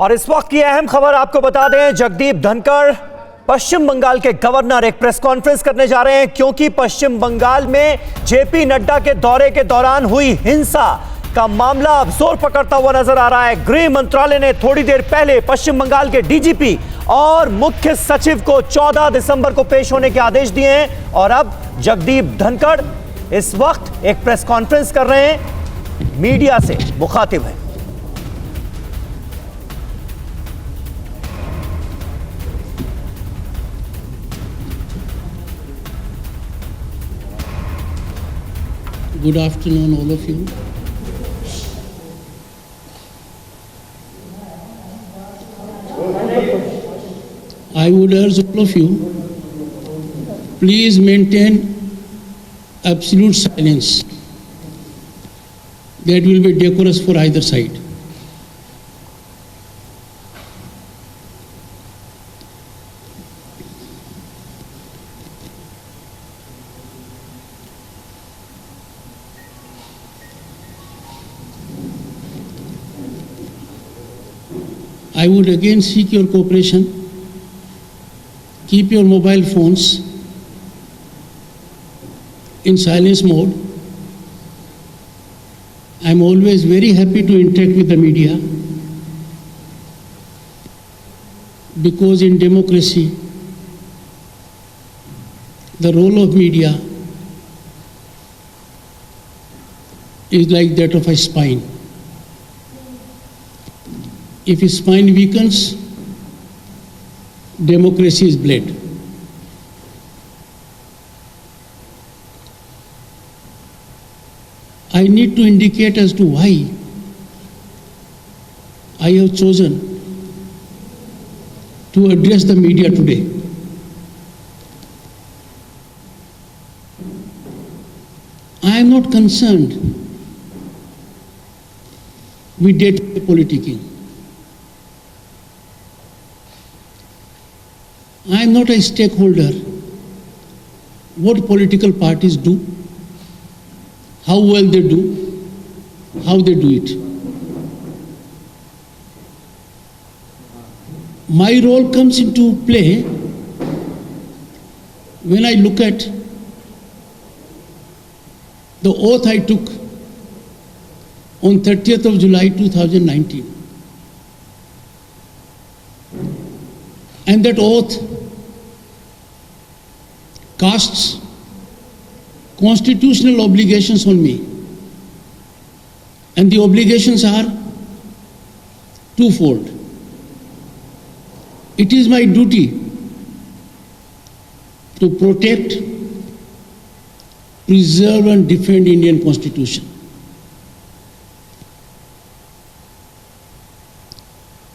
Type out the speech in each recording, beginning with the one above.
और इस वक्त की अहम खबर आपको बता दें, जगदीप धनखड़ पश्चिम बंगाल के गवर्नर एक प्रेस कॉन्फ्रेंस करने जा रहे हैं, क्योंकि पश्चिम बंगाल में जेपी नड्डा के दौरे के दौरान हुई हिंसा का मामला अब जोर पकड़ता हुआ नजर आ रहा है। गृह मंत्रालय ने थोड़ी देर पहले पश्चिम बंगाल के डीजीपी और मुख्य सचिव को 14 दिसंबर को पेश होने के आदेश दिए हैं और अब जगदीप धनखड़ इस वक्त एक प्रेस कॉन्फ्रेंस कर रहे हैं, मीडिया से मुखातिब है। Good afternoon, all of you. I would urge all of you, please maintain absolute silence. That will be decorous for either side. I would again seek your cooperation. Keep your mobile phones in silence mode. I am always very happy to interact with the media because in democracy, the role of media is like that of a spine. If his spine weakens, democracy is bled. I need to indicate as to why I have chosen to address the media today. I am not concerned with day-to-day politicking. I am not a stakeholder. What political parties do, how well they do, how they do it. My role comes into play when I look at the oath I took on 30th of July 2019. And that oath casts constitutional obligations on me. And the obligations are twofold. It is my duty to protect, preserve and defend Indian Constitution.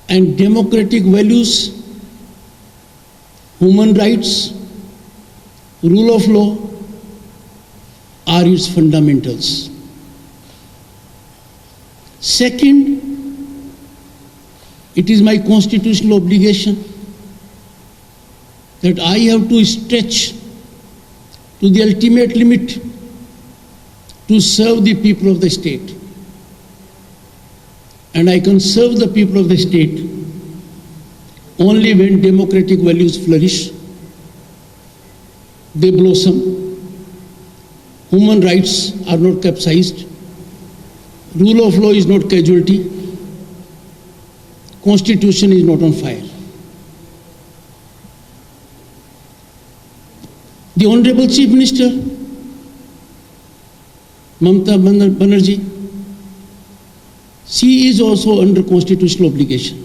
And democratic values, human rights, rule of law are its fundamentals. Second, it is my constitutional obligation that I have to stretch to the ultimate limit to serve the people of the state. And I can serve the people of the state only when democratic values flourish, they blossom, human rights are not capsized, rule of law is not casualty, constitution is not on fire. The Honorable Chief Minister, Mamata Banerjee, she is also under constitutional obligation.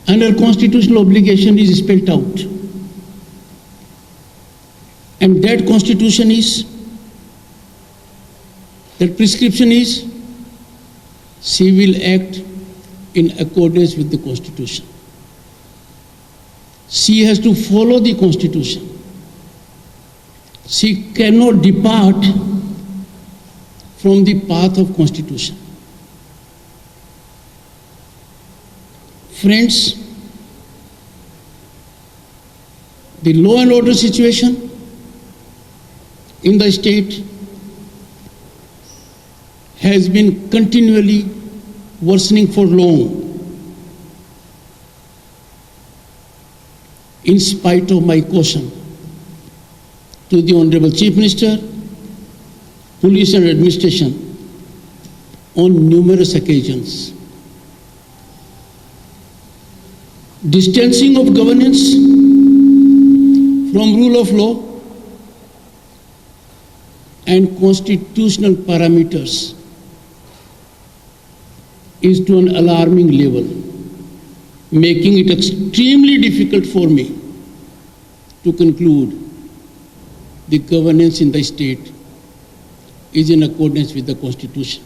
And her constitutional obligation is spelled out. And that constitution is, that prescription is, she will act in accordance with the constitution. She has to follow the constitution. She cannot depart from the path of constitution. Friends, the law and order situation in the state has been continually worsening for long, in spite of my caution to the Honorable Chief Minister, Police and Administration on numerous occasions. Distancing of governance from rule of law and constitutional parameters is to an alarming level, making it extremely difficult for me to conclude the governance in the state is in accordance with the Constitution.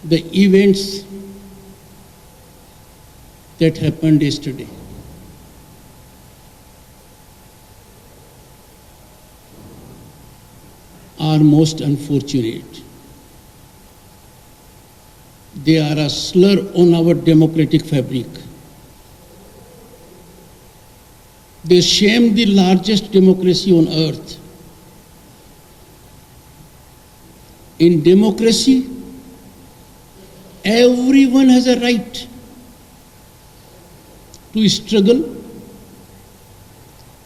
The events that happened yesterday are most unfortunate. They are a slur on our democratic fabric. They shame the largest democracy on earth. In democracy, everyone has a right to struggle,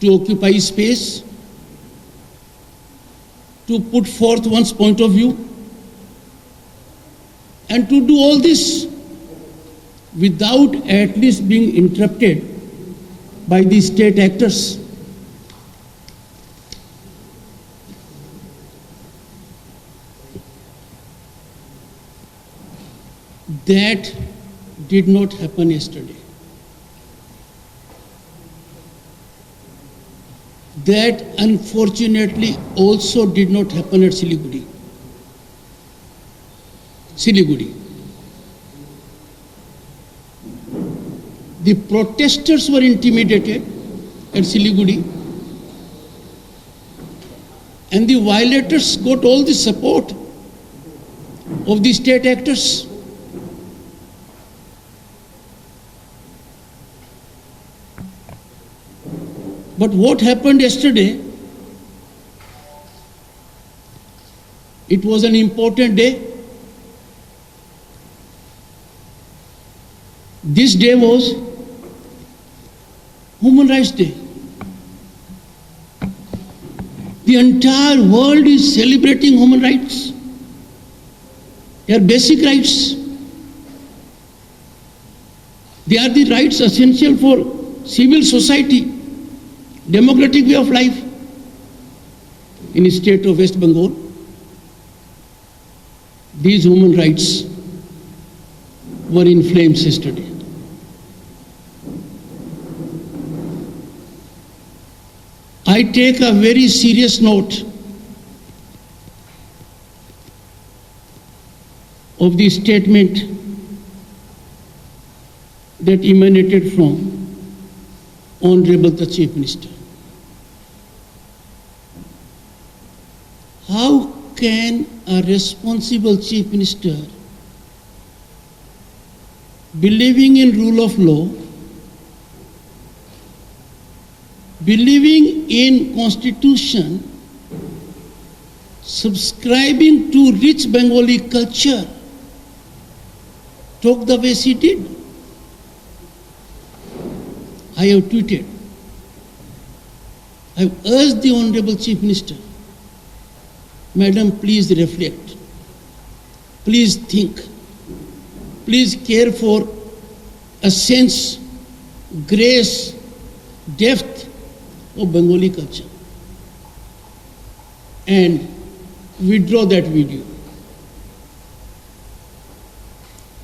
to occupy space, to put forth one's point of view, and to do all this without at least being interrupted by the state actors. That did not happen yesterday. That unfortunately also did not happen at Siliguri. The protesters were intimidated at Siliguri, and the violators got all the support of the state actors. But what happened yesterday, it was an important day. This day was Human Rights Day. The entire world is celebrating human rights. They are basic rights. They are the rights essential for civil society, democratic way of life. In the state of West Bengal, these human rights were in flames yesterday. I take a very serious note of the statement that emanated from Honorable the Chief Minister. How can a responsible Chief Minister, believing in rule of law, believing in Constitution, subscribing to rich Bengali culture, talk the way she did? I have tweeted, I have urged the Honorable Chief Minister, Madam, please reflect, please think, please care for a sense, grace, depth of Bengali culture, and withdraw that video.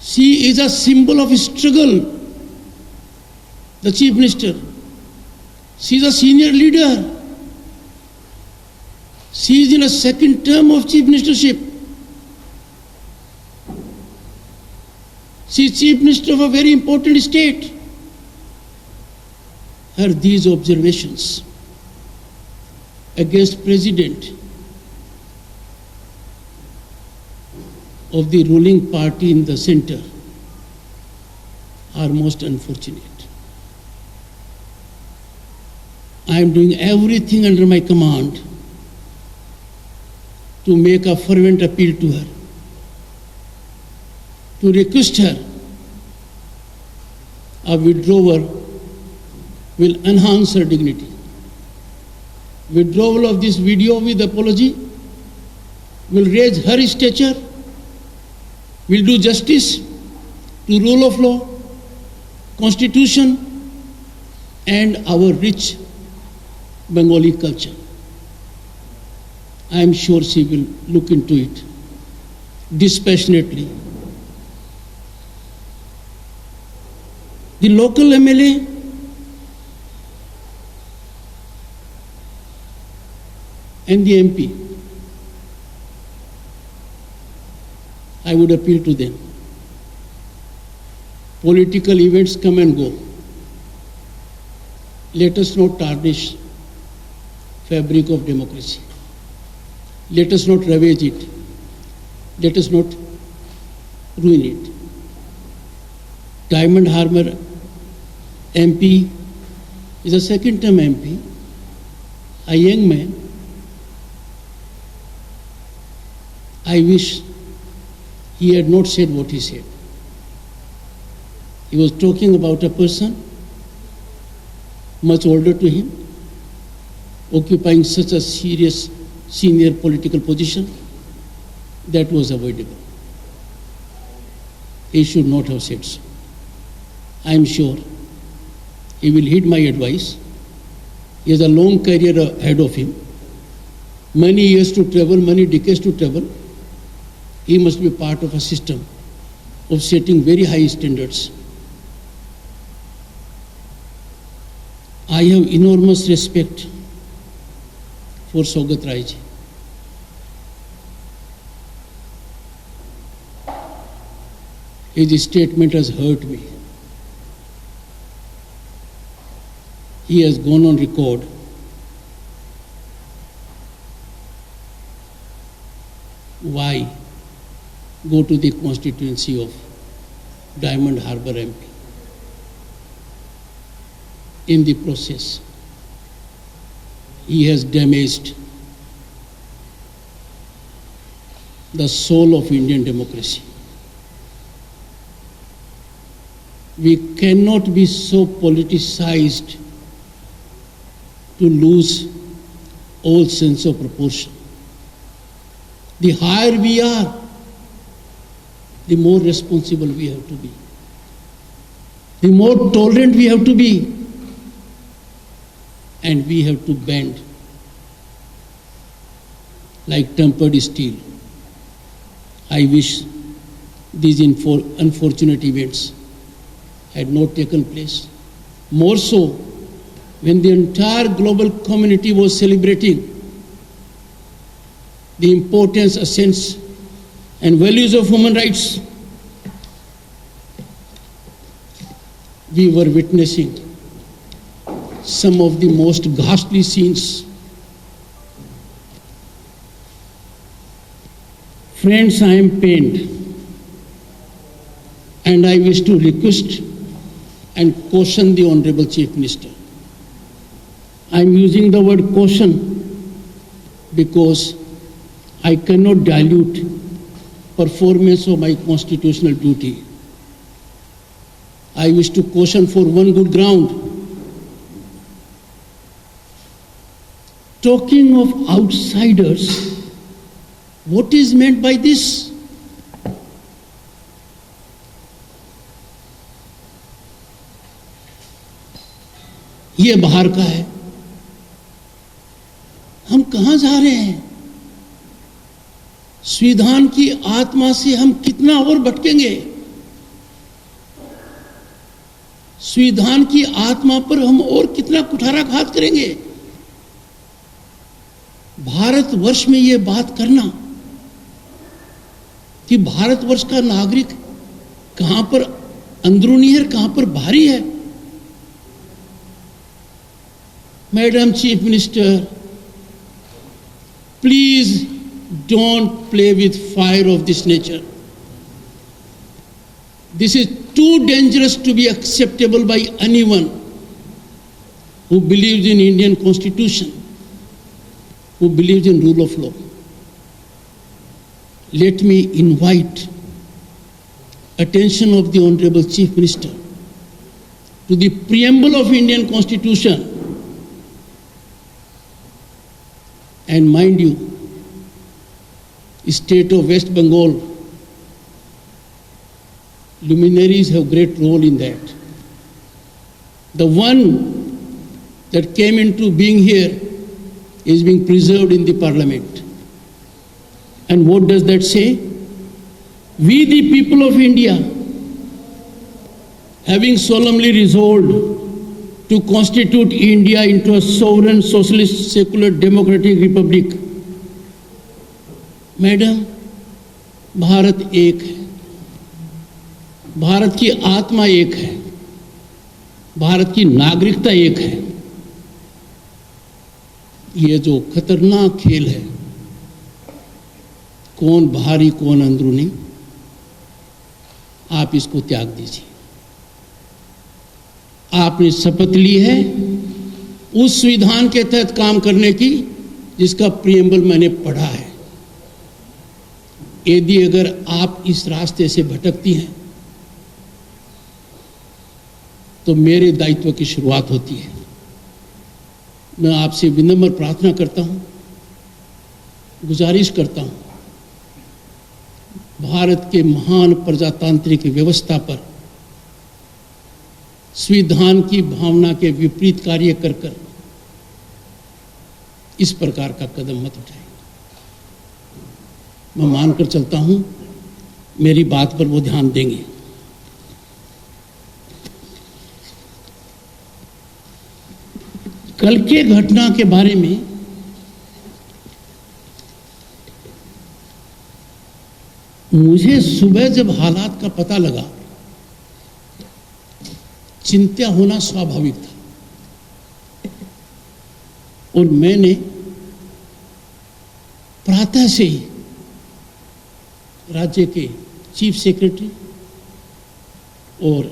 She is a symbol of struggle, the Chief Minister. She is a senior leader. She is in a second term of Chief Ministership. She is Chief Minister of a very important state. Her these observations against President of the ruling party in the center are most unfortunate. I am doing everything under my command to make a fervent appeal to her to request her a withdrawal will enhance her dignity. Withdrawal of this video with apology will raise her stature, will do justice to rule of law, constitution, and our rich Bengali culture. I am sure she will look into it dispassionately. The local MLA and the MP, I would appeal to them. Political events come and go. Let us not tarnish fabric of democracy. Let us not ravage it. Let us not ruin it. Diamond Harbour MP is a second-term MP, a young man. I wish he had not said what he said. He was talking about a person much older to him, occupying such a serious senior political position. That was avoidable. He should not have said so. I am sure he will heed my advice. He has a long career ahead of him, many years to travel, many decades to travel. He must be part of a system of setting very high standards. I have enormous respect for Saugat Rai ji. His statement has hurt me. He has gone on record why go to the constituency of Diamond Harbour MP. In the process, he has damaged the soul of Indian democracy. We cannot be so politicized to lose all sense of proportion. The higher we are, the more responsible we have to be. The more tolerant we have to be. And we have to bend like tempered steel. I wish these unfortunate events had not taken place. More so, when the entire global community was celebrating the importance, essence, and values of human rights, we were witnessing some of the most ghastly scenes. Friends, I am pained, and I wish to request and caution the Honorable Chief Minister. I am using the word caution because I cannot dilute performance of my constitutional duty. I wish to caution for one good ground. Talking of outsiders, what is meant by this? ये बाहर का है. हम कहां जा रहे हैं? संविधान की आत्मा से हम कितना और भटकेंगे? संविधान की आत्मा पर हम और कितना कुठाराघात करेंगे? भारतवर्ष में ये बात करना कि भारतवर्ष का नागरिक कहां पर अंदरूनी है, कहां पर बाहरी है. Madam chief minister, please don't play with fire of this nature. This is too dangerous to be acceptable by anyone who believes in Indian Constitution, who believes in rule of law. Let me invite attention of the Honorable Chief Minister to the preamble of Indian Constitution. And mind you, state of West Bengal luminaries have great role in that. The one that came into being here is being preserved in the parliament. And what does that say? We, the people of India, having solemnly resolved to constitute India into a sovereign, socialist, secular, democratic republic. Madam, Bharat एक है, भारत की आत्मा एक है, भारत की नागरिकता एक है। ये जो खतरनाक खेल है, कौन बाहरी कौन अंदरूनी, आप इसको त्याग दीजिए। आपने शपथ ली है उस संविधान के तहत काम करने की जिसका प्रीएम्बल मैंने पढ़ा है। यदि अगर आप इस रास्ते से भटकती हैं तो मेरे दायित्व की शुरुआत होती है। मैं आपसे विनम्र प्रार्थना करता हूं, गुजारिश करता हूं, भारत के महान प्रजातांत्रिक व्यवस्था पर संविधान की भावना के विपरीत कार्य कर इस प्रकार का कदम मत उठाएं। मैं मानकर चलता हूं मेरी बात पर वो ध्यान देंगे। कल के घटना के बारे में मुझे सुबह जब हालात का पता लगा, चिंता होना स्वाभाविक था और मैंने प्रातः से ही राज्य के चीफ सेक्रेटरी और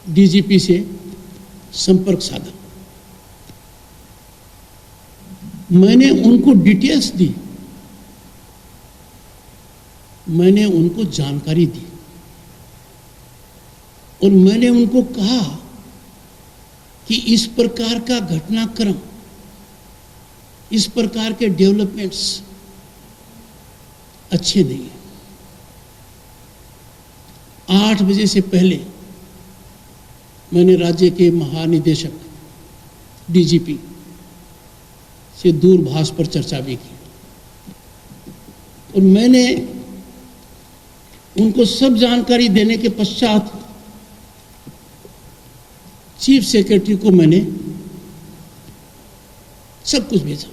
डीजीपी से संपर्क साधा। मैंने उनको डिटेल्स दी, मैंने उनको जानकारी दी और मैंने उनको कहा कि इस प्रकार का घटनाक्रम, इस प्रकार के डेवलपमेंट्स अच्छे नहीं है। 8 बजे से पहले मैंने राज्य के महानिदेशक डीजीपी से दूरभाष पर चर्चा भी की और मैंने उनको सब जानकारी देने के पश्चात चीफ सेक्रेटरी को मैंने सब कुछ भेजा।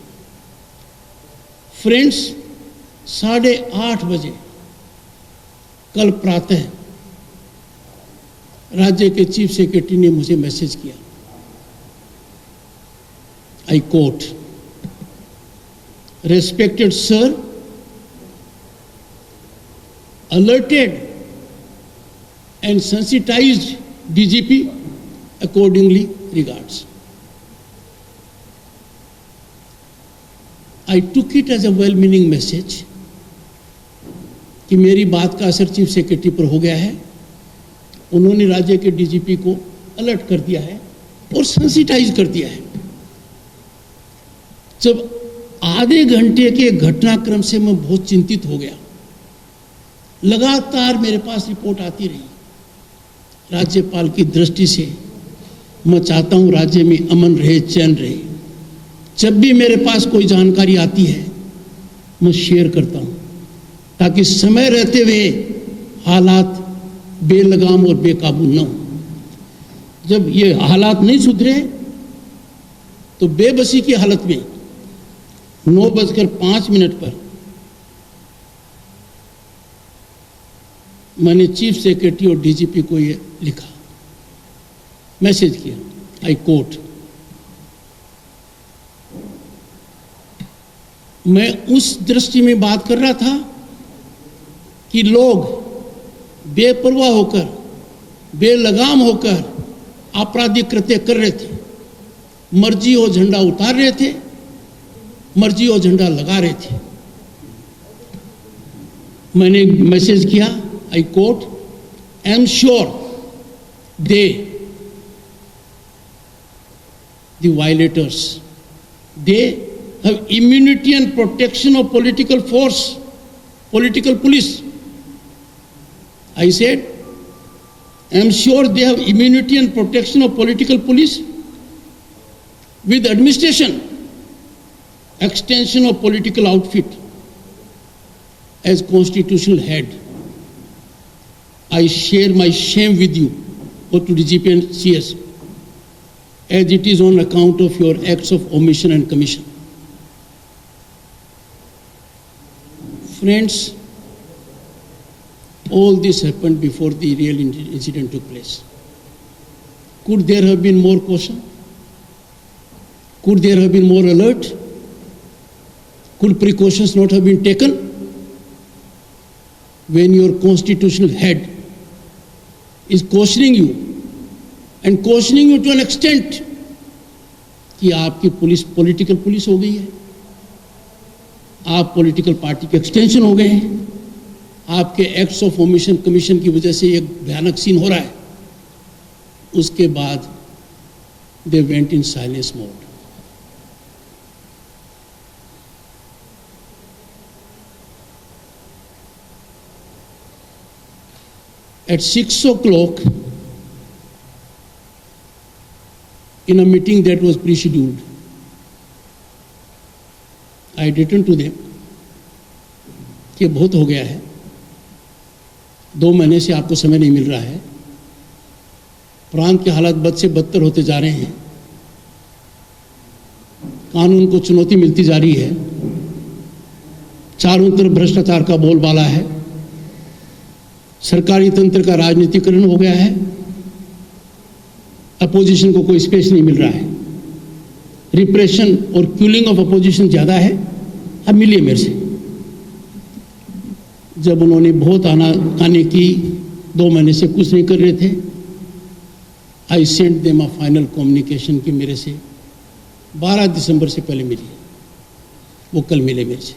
फ्रेंड्स, 8:30 बजे कल प्रातः राज्य के चीफ सेक्रेटरी ने मुझे मैसेज किया। I quote, respected sir, alerted and sensitized DGP, accordingly regards. I took it as a well-meaning message कि मेरी बात का असर चीफ सेक्रेटरी पर हो गया है। उन्होंने राज्य के डीजीपी को अलर्ट कर दिया है और सेंसिटाइज कर दिया है। जब आधे घंटे के घटनाक्रम से मैं बहुत चिंतित हो गया। लगातार मेरे पास रिपोर्ट आती रही। राज्यपाल की दृष्टि से मैं चाहता हूं राज्य में अमन रहे, चैन रहे। जब भी मेरे पास कोई जानकारी आती है मैं शेयर करता हूं ताकि समय रहते हुए हालात बेलगाम और बेकाबू न हो। जब ये हालात नहीं सुधरे तो बेबसी की हालत में 9:05 पर मैंने चीफ सेक्रेटरी और डीजीपी को ये लिखा, मैसेज किया। आई कोट, मैं उस दृष्टि में बात कर रहा था कि लोग बेपरवाह होकर, बेलगाम होकर आपराधिक कृत्य कर रहे थे। मर्जी हो झंडा उतार रहे थे, मर्जी हो झंडा लगा रहे थे। मैंने मैसेज किया, I quote, I am sure they, the violators, they have immunity and protection of political force, political police. I said, I am sure they have immunity and protection of political police with administration, extension of political outfit. As constitutional head, I share my shame with you, both to DGP and CS, as it is on account of your acts of omission and commission. Friends, all this happened before the real incident took place. Could there have been more caution? Could there have been more alert? Could precautions not have been taken? When your constitutional head is cautioning you, and cautioning you to an extent कि आपकी police political police हो गई है, आप political party के extension हो गए हैं, आपके एक्ट्स ऑफ ओमिशन कमीशन की वजह से एक भयानक सीन हो रहा है, उसके बाद they went in silence mode. At 6 o'clock, in a meeting that was pre-scheduled, I returned to them कि बहुत हो गया है, 2 महीने से आपको समय नहीं मिल रहा है, प्रांत के हालात बद से बदतर होते जा रहे हैं, कानून को चुनौती मिलती जा रही है, चारों तरफ भ्रष्टाचार का बोलबाला है, सरकारी तंत्र का राजनीतिकरण हो गया है, अपोजिशन को कोई स्पेस नहीं मिल रहा है, रिप्रेशन और किलिंग ऑफ अपोजिशन ज़्यादा है. अब मिलिए मेरे से. जब उन्होंने बहुत आने की, 2 महीने से कुछ नहीं कर रहे थे, I sent them a final communication कि मेरे से 12 दिसंबर से पहले मिलिए. वो कल मिले मेरे से.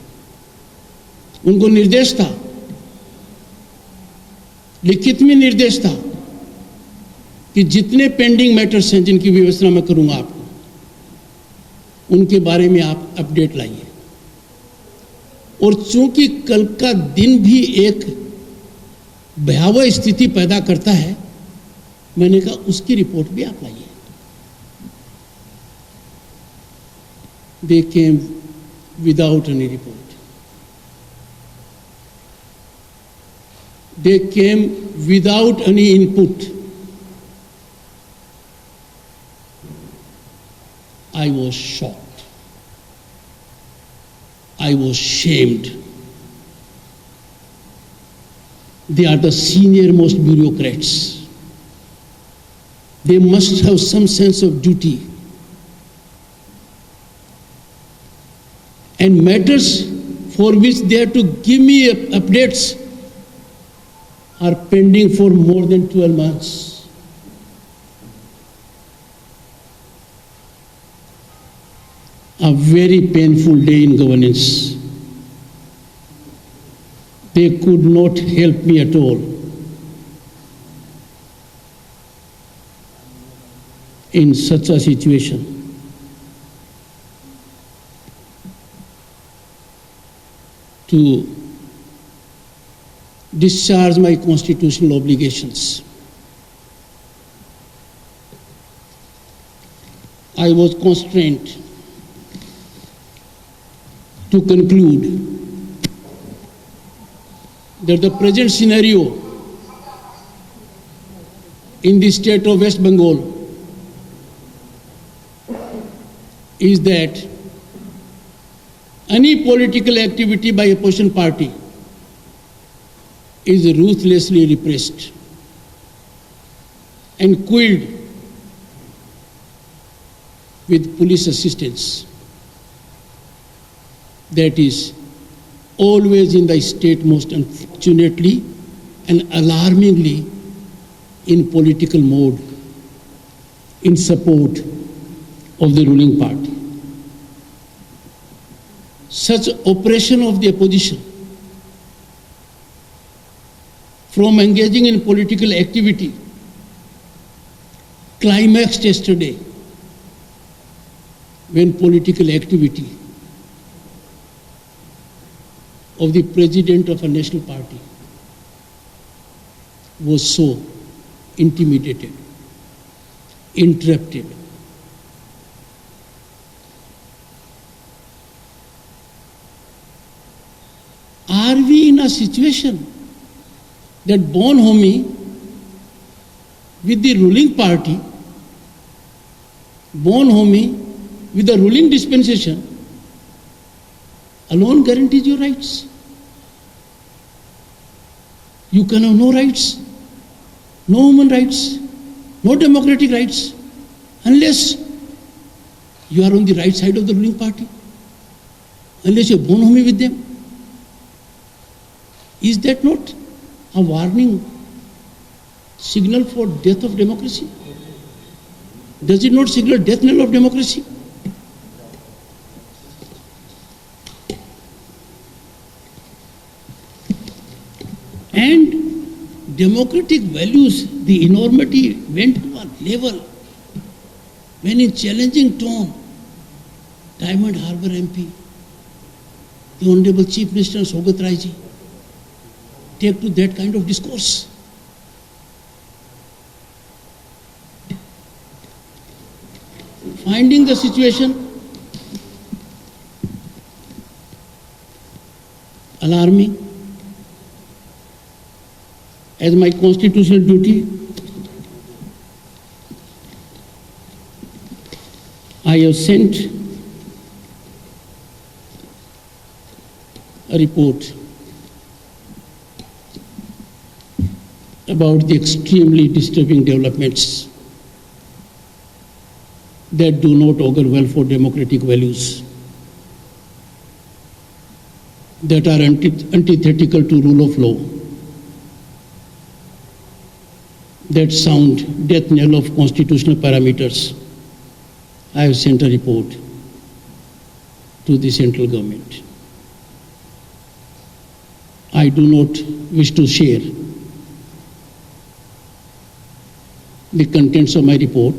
उनको निर्देश था, लिखित में निर्देश था कि जितने पेंडिंग मैटर्स हैं जिनकी व्यवस्था मैं करूंगा आपको, उनके बारे में आप अपडेट लाइए. और चूंकि कल का दिन भी एक भयावह स्थिति पैदा करता है, मैंने कहा उसकी रिपोर्ट भी आप लाइए. They came without any report. They came without any input. I was shocked. I was shamed. They are the senior most bureaucrats. They must have some sense of duty. And matters for which they have to give me updates are pending for more than 12 months. A very painful day in governance. They could not help me at all. In such a situation, to discharge my constitutional obligations, I was constrained to conclude that the present scenario in the state of West Bengal is that any political activity by opposition party is ruthlessly repressed and quelled with police assistance. That is always in the state, most unfortunately and alarmingly in political mode in support of the ruling party. Such oppression of the opposition from engaging in political activity climaxed yesterday when political activity of the president of a national party was so intimidated, interrupted. Are we in a situation that Bonhomie with the ruling party, Bonhomie with the ruling dispensation alone guarantees your rights? You can have no rights, no human rights, no democratic rights, unless you are on the right side of the ruling party, unless you are Bonhomie with them. Is that not a warning signal for death of democracy? Does it not signal death knell of democracy? And democratic values, the enormity went to a level when in challenging tone, Diamond Harbour MP, the Honorable Chief Minister Sogat Rai ji, take to that kind of discourse. Finding the situation alarming, as my constitutional duty, I have sent a report about the extremely disturbing developments that do not augur well for democratic values, that are antithetical to rule of law, that sound death knell of constitutional parameters. I have sent a report to the central government. I do not wish to share the contents of my report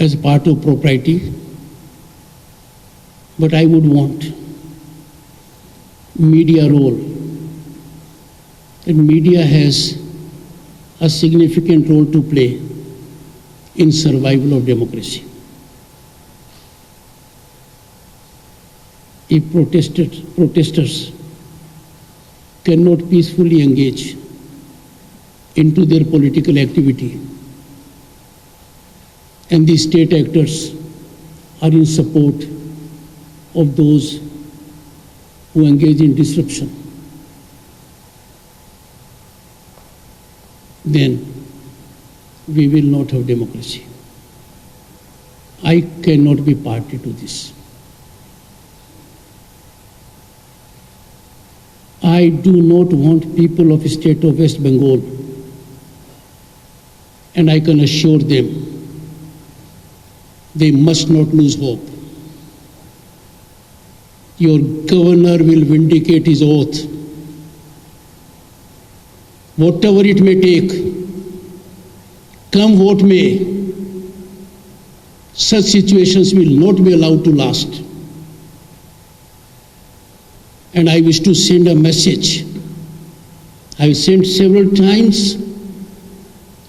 as part of propriety, but I would want media role, and media has a significant role to play in survival of democracy. If protesters cannot peacefully engage into their political activity, and the state actors are in support of those who engage in disruption, then we will not have democracy. I cannot be party to this. I do not want people of the state of West Bengal, and I can assure them they must not lose hope. Your governor will vindicate his oath. Whatever it may take, come what may, such situations will not be allowed to last. And I wish to send a message. I have sent several times.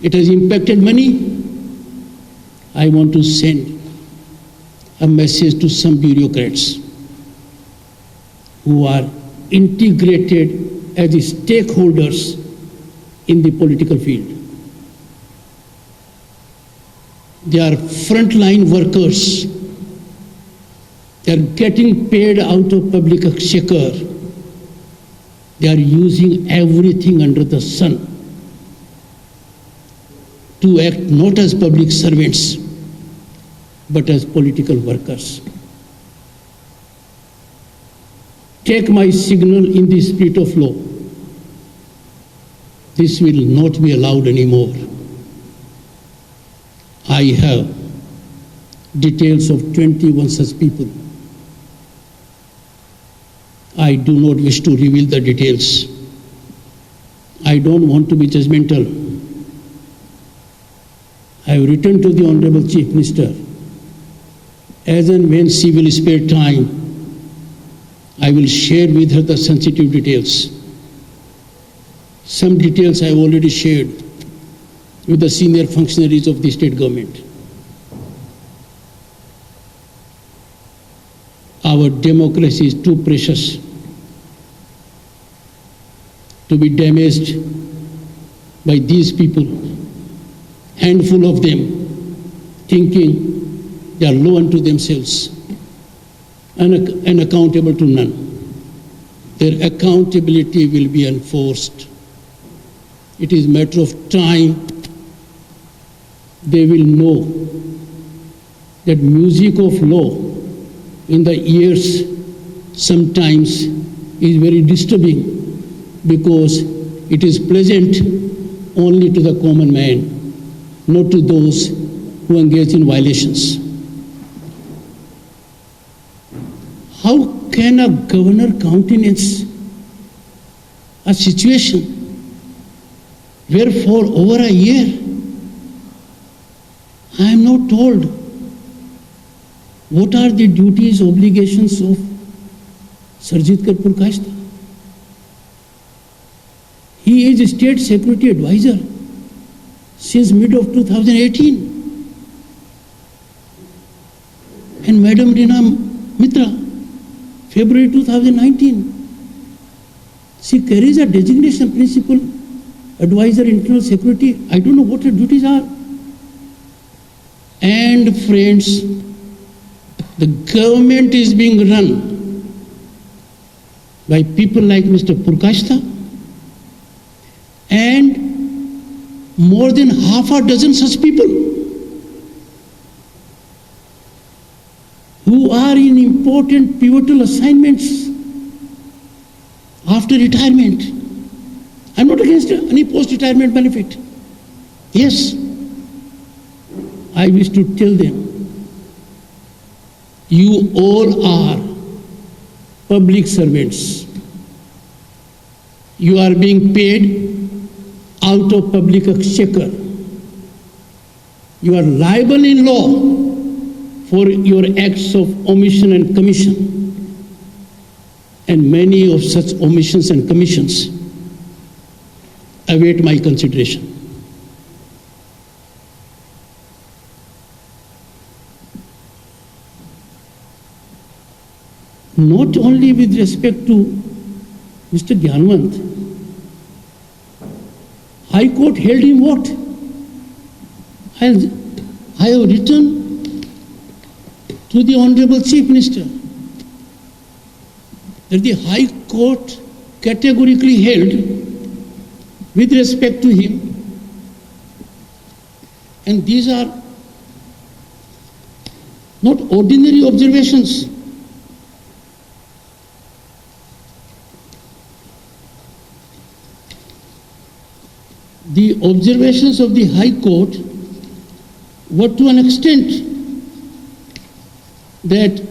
It has impacted many. I want to send a message to some bureaucrats who are integrated as stakeholders in the political field. They are frontline workers. They are getting paid out of public exchequer. They are using everything under the sun to act not as public servants, but as political workers. Take my signal in the spirit of law. This will not be allowed anymore. I have details of 21 such people I do not wish to reveal the details. I don't want to be judgmental. I have written to the Honorable Chief Minister. As and when she will spare time, I will share with her the sensitive details. Some details I have already shared with the senior functionaries of the state government. Our democracy is too precious to be damaged by these people, handful of them, thinking they are low unto themselves, unaccountable to none. Their accountability will be enforced. It is a matter of time. They will know that music of law in the ears sometimes is very disturbing because it is pleasant only to the common man, not to those who engage in violations. How can a governor countenance a situation where for over a year I am not told what are the duties, obligations of Sarjit Kaur Purkashta? He is State Security Advisor since mid of 2018. And Madam Rina Mitra, February 2019. She carries a designation principal advisor internal security. I don't know what her duties are. And friends, the government is being run by people like Mr. Purkashta and more than half a dozen such people who are in important pivotal assignments after retirement. I'm not against any post-retirement benefit. Yes, I wish to tell them, you all are public servants. You are being paid out of public exchequer. You are liable in law for your acts of omission and commission. And many of such omissions and commissions await my consideration. Not only with respect to Mr. Gyanwant, High Court held him what? I have written to the Honorable Chief Minister that the High Court categorically held with respect to him, and these are not ordinary observations. The observations of the High Court were to an extent that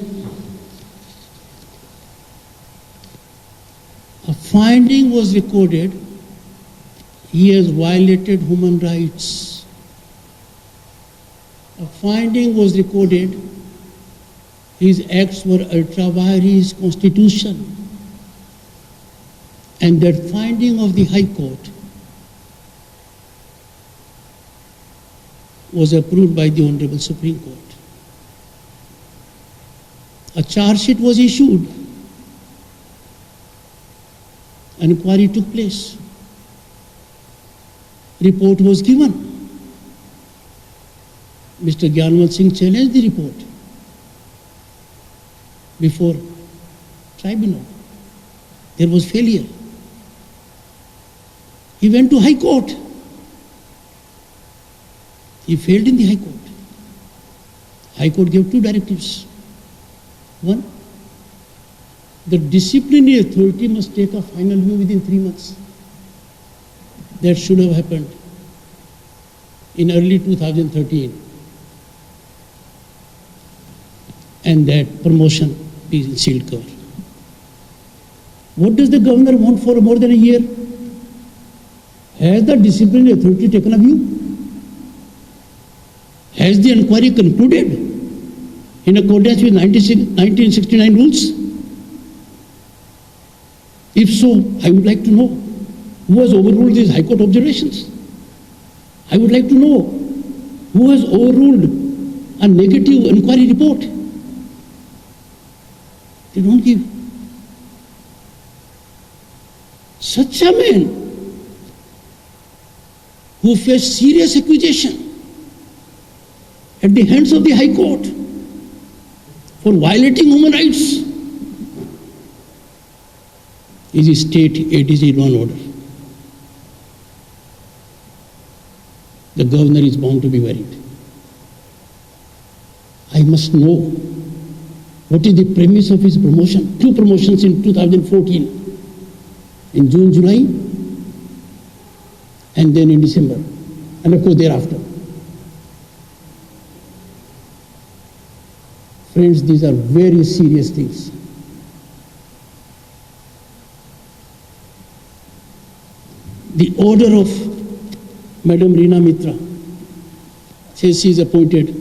a finding was recorded, he has violated human rights. A finding was recorded, his acts were ultra vires constitution. And that finding of the High Court was approved by the Honorable Supreme Court. A charge sheet was issued. An inquiry took place. Report was given. Mr. Gyanwant Singh challenged the report before tribunal. There was failure. He went to High Court. He failed in the High Court. High Court gave two directives. One, the disciplinary authority must take a final view within 3 months. That should have happened in early 2013. And that promotion be in sealed cover. What does the governor want for more than a year? Has the disciplinary authority taken a view? Has the inquiry concluded in accordance with 1969 rules? If so, I would like to know who has overruled these High Court observations. I would like to know who has overruled a negative inquiry report. They don't give. Such a man who faced serious accusation at the hands of the High Court for violating human rights is a state agency law and order. The governor is bound to be worried. I must know what is the premise of his promotion. 2 promotions in 2014, in June, July, and then in December, and of course thereafter. Friends, these are very serious things. The order of Madam Reena Mitra says she is appointed.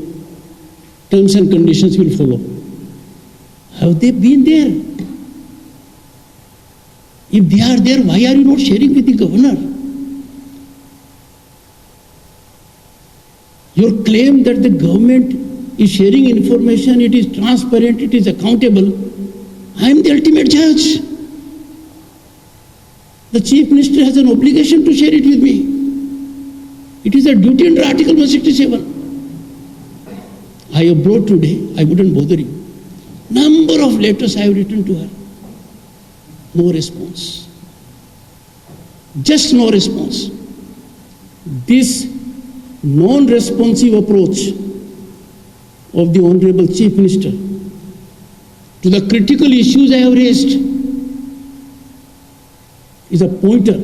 Terms and conditions will follow. Have they been there? If they are there, why are you not sharing with the governor? Your claim that the government is sharing information, it is transparent, it is accountable. I am the ultimate judge. The Chief Minister has an obligation to share it with me. It is a duty under Article 167. I have brought today, I wouldn't bother you. Number of letters I have written to her. No response. Just no response. This non-responsive approach of the Honorable Chief Minister to the critical issues I have raised is a pointer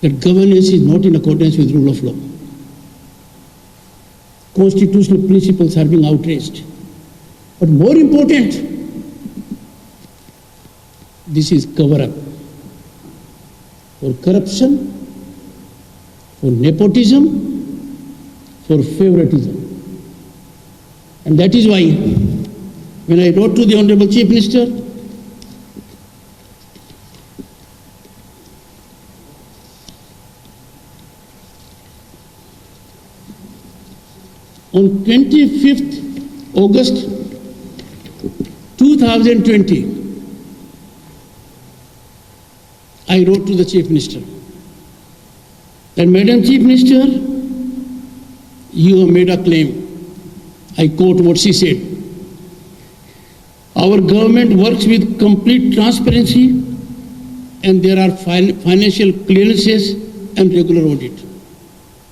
that governance is not in accordance with rule of law. Constitutional principles are being outraged. But more important, this is cover-up for corruption, for nepotism, for favoritism. And that is why, when I wrote to the Honorable Chief Minister, on 25th August 2020, I wrote to the Chief Minister that, Madam Chief Minister, you have made a claim. I quote what she said. Our government works with complete transparency and there are financial clearances and regular audit.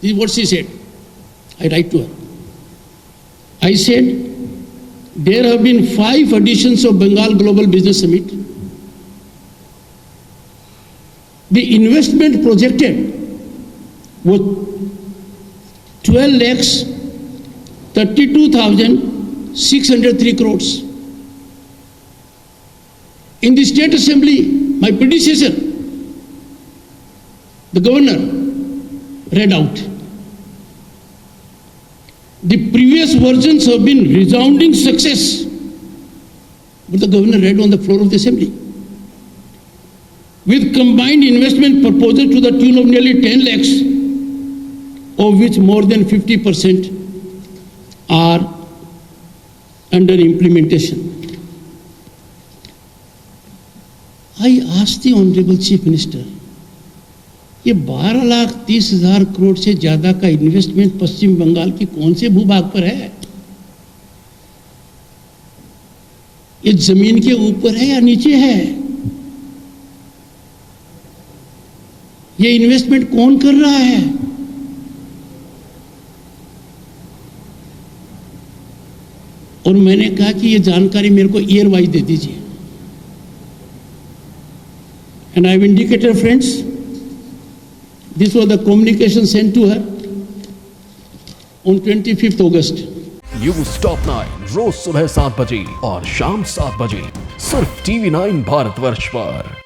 This is what she said. I write to her. I said, there have been 5 editions of Bengal Global Business Summit. The investment projected was 12,32,603 crores. In the State Assembly, my predecessor, the governor, read out. The previous versions have been resounding success, but the governor read on the floor of the assembly. With combined investment proposal to the tune of nearly 10 lakhs, of which more than 50% are under implementation. I asked the Honorable Chief Minister, ये 12,30,000 करोड़ से ज्यादा का investment पश्चिम बंगाल की कौन से भूभाग पर है? ये जमीन के ऊपर है या नीचे है? ये इन्वेस्टमेंट कौन कर रहा है? और मैंने कहा कि ये जानकारी मेरे को ईयर वाइज दे दीजिए. And I have indicated, friends, this was the communication sent to her on 25th August. News top 9 रोज सुबह 7 बजे और शाम 7 बजे सिर्फ TV9 भारतवर्ष पर।